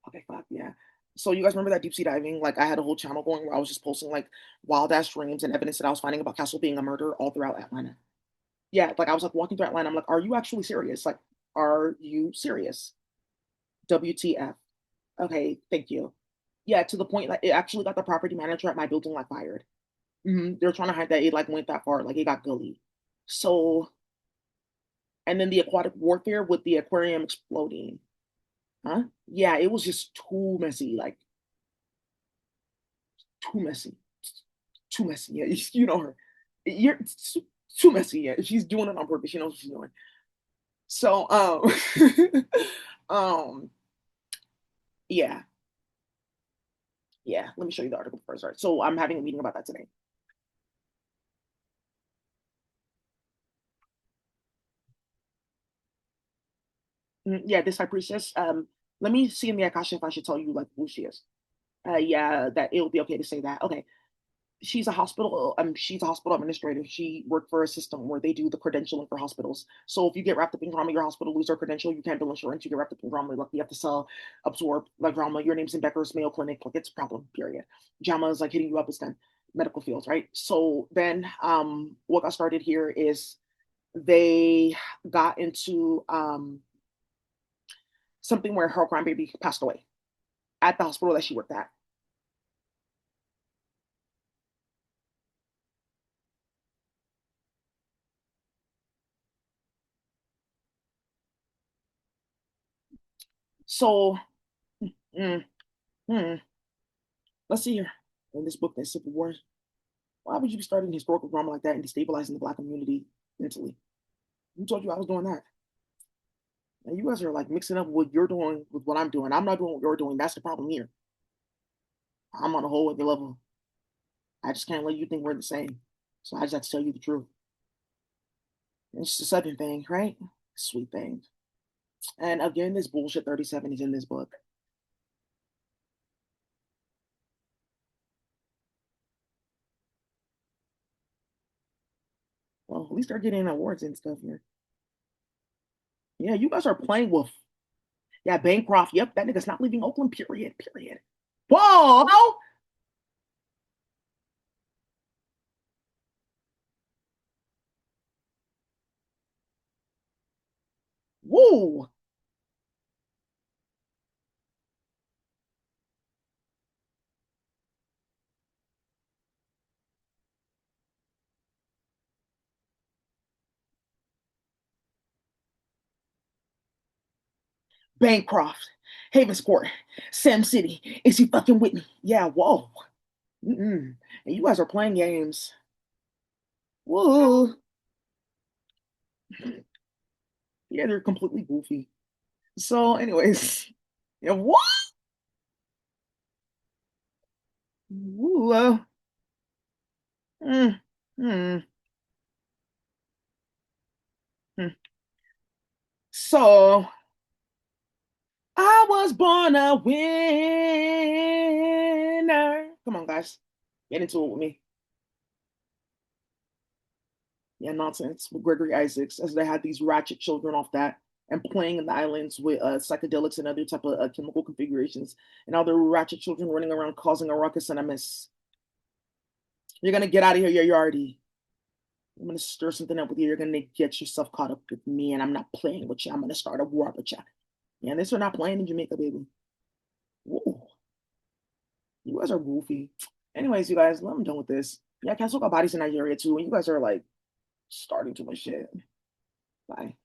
Okay, fuck yeah. So you guys remember that deep sea diving? Like, I had a whole channel going where I was just posting like wild ass dreams and evidence that I was finding about Castle being a murder all throughout Atlanta. Yeah, like I was like walking through Atlanta. I'm like, are you actually serious? Like, are you serious? WTF? Okay, thank you. Yeah, to the point that it actually got the property manager at my building like fired. They're trying to hide that it like went that far, like it got gully. So, and then the aquatic warfare with the aquarium exploding. Huh? Yeah, it was just too messy, like too messy, too messy. Yeah, you know her. You're too messy. Yeah, she's doing it on purpose. She knows what she's doing. So, um, yeah, yeah. Let me show you the article first. All right. So I'm having a meeting about that today. Yeah, this high priestess. Let me see in the Akasha if I should tell you like who she is. Yeah, that it'll be okay to say that. Okay, she's a hospital administrator. She worked for a system where they do the credentialing for hospitals. So if you get wrapped up in drama, your hospital lose their credential, you can't bill insurance. You get wrapped up in drama, like you have to sell, absorb like drama. Your name's in Becker's Mayo Clinic, like it's a problem. Period. JAMA is like hitting you up as then medical fields, right? So then, what got started here is they got into something where her grandbaby passed away at the hospital that she worked at. So, mm, mm, let's see here. In this book, that Civil War, why would you be starting historical drama like that and destabilizing the Black community mentally? Who told you I was doing that? And you guys are like mixing up what you're doing with what I'm doing. I'm not doing what you're doing. That's the problem here. I'm on a whole other level. I just can't let you think we're the same. So I just have to tell you the truth. It's just a southern thing, right? Sweet thing. And again, this bullshit 37 is in this book. Well, at least they're getting awards and stuff here. Yeah, you guys are playing with. Yeah, Bancroft. Yep, that nigga's not leaving Oakland. Period. Period. Whoa! Woo! Bancroft, Havensport, Sam City. Is he fucking with me? Yeah, whoa. Mm-mm. And you guys are playing games. Woo. Yeah, they're completely goofy. So, anyways, yeah, what? Woo, mm, mm, mm. So, I was born a winner. Come on, guys. Get into it with me. Yeah, nonsense with Gregory Isaacs, as they had these ratchet children off that and playing in the islands with psychedelics and other type of chemical configurations, and all the ratchet children running around causing a ruckus and a mess. You're gonna get out of here, you're yardy. I'm gonna stir something up with you. You're gonna get yourself caught up with me, and I'm not playing with you. I'm gonna start a war with you. Yeah, and this we're not playing in Jamaica, baby. Whoa, you guys are goofy. Anyways, you guys, I'm done with this. Yeah, I can still got bodies in Nigeria too, and you guys are like starting too much shit. Bye.